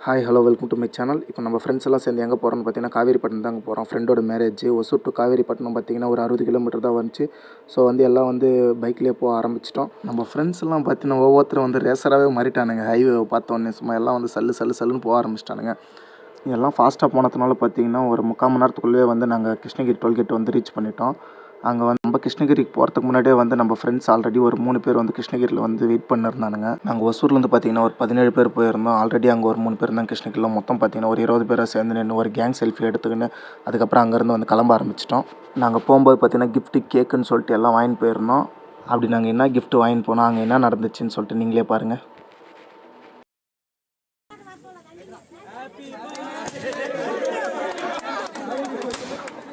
Hi hello welcome to my channel. இப்போ நம்ம friends எல்லாம் சேர்ந்து எங்கே போகிறோம்னு பார்த்தீங்கன்னா காவேரிப்பட்டினம் தாங்க போகிறோம். ஃப்ரெண்டோட மேரேஜ். ஒசூர் டு காவேரிப்பட்டினம் பார்த்தீங்கன்னா ஒரு 60 கிலோமீட்டர் தான் வந்துச்சு. ஸோ எல்லாம் பைக்லேயே போக ஆரம்பிச்சிட்டோம். நம்ம ஃப்ரெண்ட்ஸ் எல்லாம் பார்த்தீங்கன்னா ஒவ்வொருத்தரும் ரேசராகவே மாறிட்டானுங்க. ஹைவேவை பார்த்தோன்னே சும்மா எல்லாம் சல்லுன்னு போக ஆரம்பிச்சிட்டானுங்க. எல்லாம் ஃபாஸ்ட்டாக போனதுனால பார்த்தீங்கன்னா ஒரு 3/4 மணி நேரத்துக்குள்ளேயே நாங்கள் கிருஷ்ணகிரி டோல்கேட் ரீச் பண்ணிட்டோம். அங்கே நம்ம கிருஷ்ணகிரிக்கு போகிறதுக்கு முன்னாடியே நம்ம ஃப்ரெண்ட்ஸ் ஆல்ரெடி ஒரு 3 பேர் கிருஷ்ணகிரியில் வெயிட் பண்ணியிருந்தானுங்க. நாங்கள் ஒசூர்லேருந்து பார்த்தீங்கன்னா ஒரு 17 பேர் போயிருந்தோம். ஆல்ரெடி அங்கே ஒரு 3 பேர் தான் கிருஷ்ணகிரியில். மொத்தம் பார்த்தீங்கன்னா ஒரு 20 பேரை சேர்ந்து நின்று ஒரு கேங் செல்ஃபி எடுத்துக்கின்னு அதுக்கப்புறம் அங்கேருந்து கிளம்ப ஆரம்பிச்சிட்டோம். நாங்கள் போகும்போது பார்த்தீங்கன்னா கிஃப்ட்டு கேக்குன்னு சொல்லிட்டு எல்லாம் வாங்கிட்டு போயிருந்தோம். அப்படி நாங்கள் என்ன கிஃப்ட் வாங்கிட்டு போனோம், அங்கே என்ன நடந்துச்சுன்னு சொல்லிட்டு நீங்களே பாருங்கள்.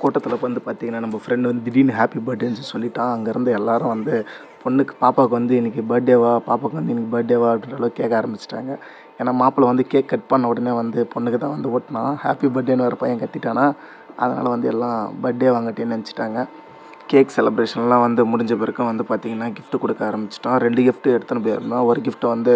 கூட்டத்தில் பார்த்தீங்கன்னா நம்ம ஃப்ரெண்டு திடீர்னு ஹாப்பி பர்த்டேன்னு சொல்லிட்டான். அங்கேருந்து எல்லோரும் பொண்ணுக்கு பாப்பாவுக்கு இன்றைக்கி பர்த்டேவா இன்றைக்கி பர்த்டேவா அப்படின்ற அளவுக்கு கேட்க ஆரம்பிச்சிட்டாங்க. ஏன்னா மாப்பிள்ளை கேக் கட் பண்ண உடனே பொண்ணுக்கு தான் ஓட்டினான். ஹாப்பி பர்த்டேன்னு ஒரு பையன் கத்திட்டானா, அதனால் எல்லாம் பர்த்டே வாங்கட்டேன்னு நினச்சிட்டாங்க. கேக் செலிப்ரேஷன்லாம் முடிஞ்ச பிறகு பார்த்திங்கன்னா கிஃப்ட் கொடுக்க ஆரம்பிச்சிட்டோம். 2 கிஃப்ட்டு எடுத்துன்னு போயிருந்தோம். ஒரு கிஃப்ட்டை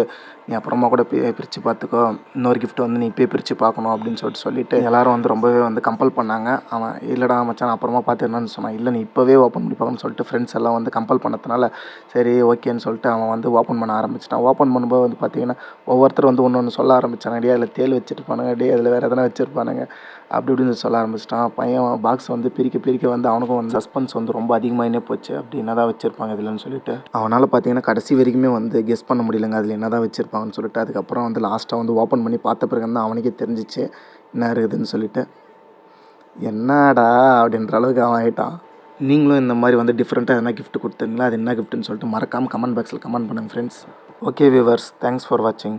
நீ அப்புறமா கூட பிரித்து பார்த்துக்கோ, இன்னொரு கிஃப்ட் நீ இப்போயே பிரித்து பார்க்கணும் அப்படின்னு சொல்லிட்டு எல்லோரும் ரொம்பவே கம்பல் பண்ணாங்க. அவன் இல்லைடா மச்சான் அப்புறமா பார்த்துருந்தான்னு சொன்னான். இல்லை நீ இப்போவே ஓப்பன் பண்ணி பார்க்கணும்னு சொல்லிட்டு ஃப்ரெண்ட்ஸ் எல்லாம் கம்பல் பண்ணதுனால சரி ஓகேன்னு சொல்லிட்டு அவன் ஓப்பன் பண்ண ஆரம்பிச்சிட்டான். ஓப்பன் பண்ணும்போது பார்த்திங்கன்னா ஒவ்வொருத்தர் ஒன்று சொல்ல ஆரம்பித்தாங்க. டே அதில் தேள் வச்சுருப்பானுங்க, டே அதில் வேறு எதனா வச்சுருப்பானுங்க அப்படி இப்படின்னு சொல்ல ஆரம்பிச்சிட்டான். பையன் பாக்ஸ் பிரிக்க அவனுக்கும் சஸ்பென்ஸ் ரொம்ப அதிகமாகினே போச்சு. அப்படி என்ன தான் வச்சுருப்பாங்க இதில்னு சொல்லிட்டு அவனால் பார்த்தீங்கன்னா கடைசி வரைக்குமே கெஸ் பண்ண முடியலைங்க அதில் என்ன தான் வச்சுருப்பாங்கன்னு சொல்லிட்டு. அதுக்கப்புறம் லாஸ்ட்டாக ஓப்பன் பண்ணி பார்த்த பிறகு தான் அவனுக்கே தெரிஞ்சிச்சு என்ன இருக்குதுன்னு சொல்லிட்டு. என்னடா அப்படின்ற அளவுக்கு அவன் ஆகிட்டான். நீங்களும் இந்த மாதிரி டிஃப்ரெண்ட்டாக எதனா கிஃப்ட் கொடுத்துருங்களா, அது என்ன கிஃப்ட்டுன்னு சொல்லிட்டு மறக்காமல் கமெண்ட் பாக்ஸில் கமெண்ட் பண்ணுங்கள் friends. Okay viewers, thanks for வாட்சிங்.